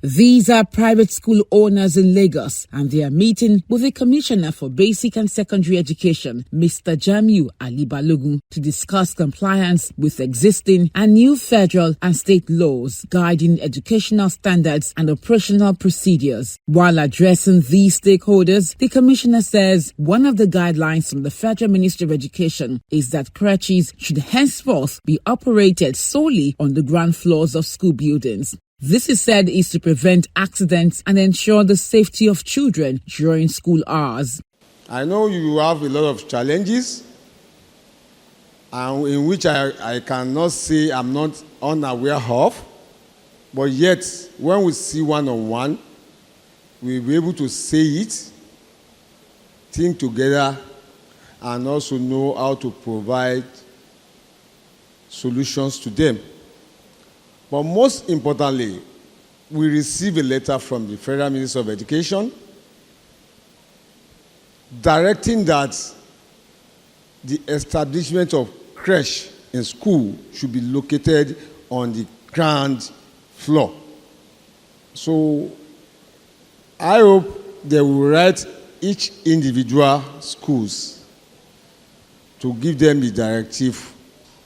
These are private school owners in Lagos, and they are meeting with the Commissioner for Basic and Secondary Education, Mr. Jamiu Ali Balogun, to discuss compliance with existing and new federal and state laws guiding educational standards and operational procedures. While addressing these stakeholders, the Commissioner says one of the guidelines from the Federal Ministry of Education is that crèches should henceforth be operated solely on the ground floors of school buildings. This is said is to prevent accidents and ensure the safety of children during school hours. I know you have a lot of challenges, and in which I cannot say I'm not unaware of, but yet when we see one-on-one, we'll be able to say it, think together, and also know how to provide solutions to them. But most importantly, we receive a letter from the Federal Ministry of Education directing that the establishment of crèche in school should be located on the ground floor. So I hope they will write each individual schools to give them the directive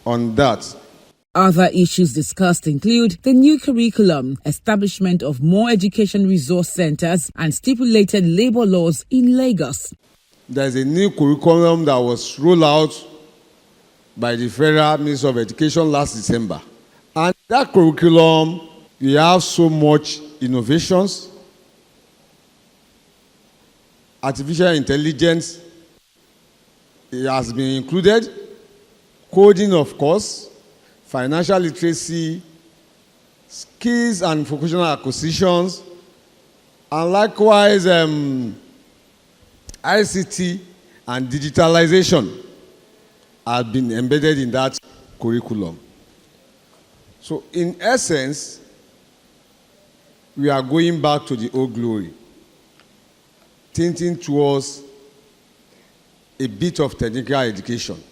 on that. Other issues discussed include the new curriculum, establishment of more education resource centers, and stipulated labor laws in Lagos. There's a new curriculum that was rolled out by the Federal Ministry of Education last December. And that curriculum, we have so much innovations, artificial intelligence, it has been included, coding, of course, financial literacy, skills and vocational acquisitions, and likewise ICT and digitalization have been embedded in that curriculum. So in essence, we are going back to the old glory, thinking towards a bit of technical education,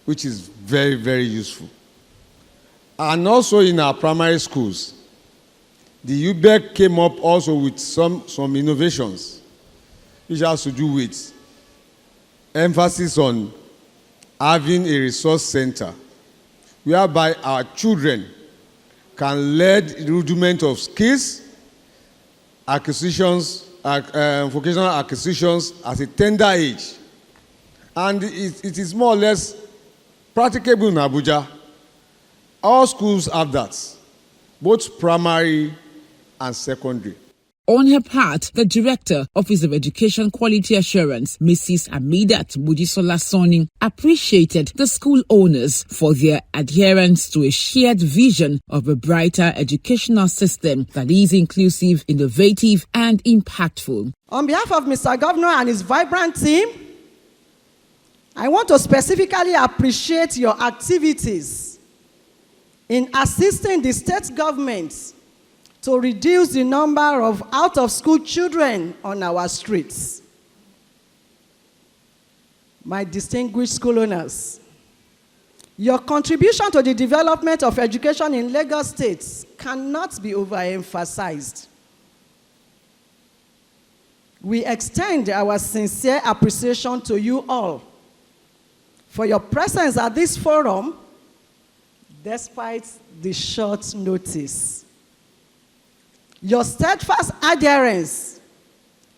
which is very, very useful. And also in our primary schools, the UBEC came up also with some innovations, which has to do with emphasis on having a resource center, whereby our children can learn rudiment of skills, acquisitions, vocational acquisitions at a tender age. And it is more or less practicable in Abuja. All schools have that, both primary and secondary. On her part, the Director, Office of Education Quality Assurance, Mrs. Amidat Bujisola Soni, appreciated the school owners for their adherence to a shared vision of a brighter educational system that is inclusive, innovative, and impactful. On behalf of Mr. Governor and his vibrant team, I want to specifically appreciate your activities in assisting the state government to reduce the number of out-of-school children on our streets. My distinguished school owners, your contribution to the development of education in Lagos State cannot be overemphasized. We extend our sincere appreciation to you all for your presence at this forum, despite the short notice. Your steadfast adherence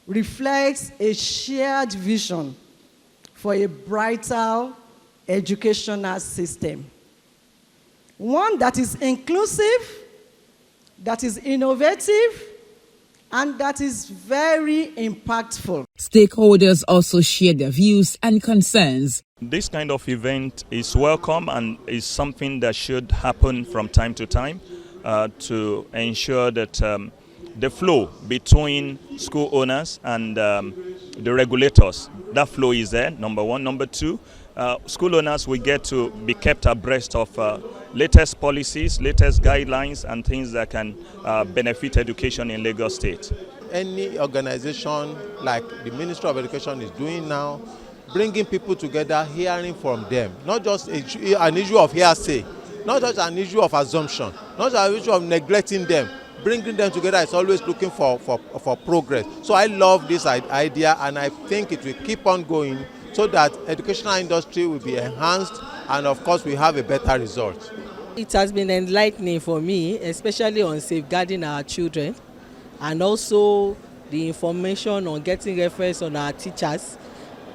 reflects a shared vision for a brighter educational system. One that is inclusive, that is innovative, and that is very impactful. Stakeholders also shared their views and concerns. This kind of event is welcome and is something that should happen from time to time to ensure that the flow between school owners and the regulators, that flow is there, number one. Number two, school owners will get to be kept abreast of latest policies, latest guidelines, and things that can benefit education in Lagos State. Any organization like the Ministry of Education is doing now, bringing people together, hearing from them, not just an issue of hearsay, not just an issue of assumption, not just an issue of neglecting them, bringing them together is always looking for progress. So I love this idea, and I think it will keep on going so that educational industry will be enhanced, and of course we have a better result. It has been enlightening for me, especially on safeguarding our children, and also the information on getting reference on our teachers,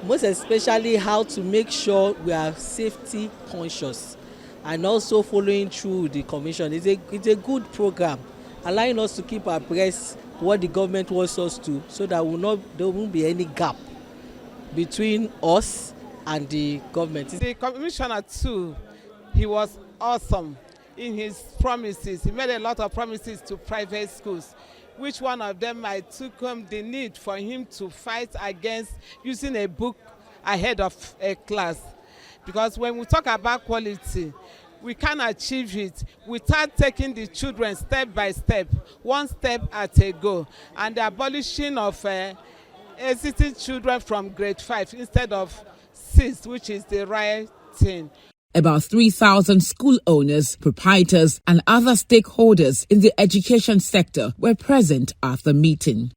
most especially how to make sure we are safety conscious, and also following through the commission. It's a good program, allowing us to keep abreast what the government wants us to, so that there won't be any gap between us and the government. The commissioner too, he was awesome in his promises. He made a lot of promises to private schools. Which one of them I took home the need for him to fight against using a book ahead of a class. Because when we talk about quality, we can achieve it without taking the children step by step, one step at a go, and the abolishing of exiting children from grade 5 instead of 6, which is the right thing. About 3,000 school owners, proprietors, and other stakeholders in the education sector were present at the meeting.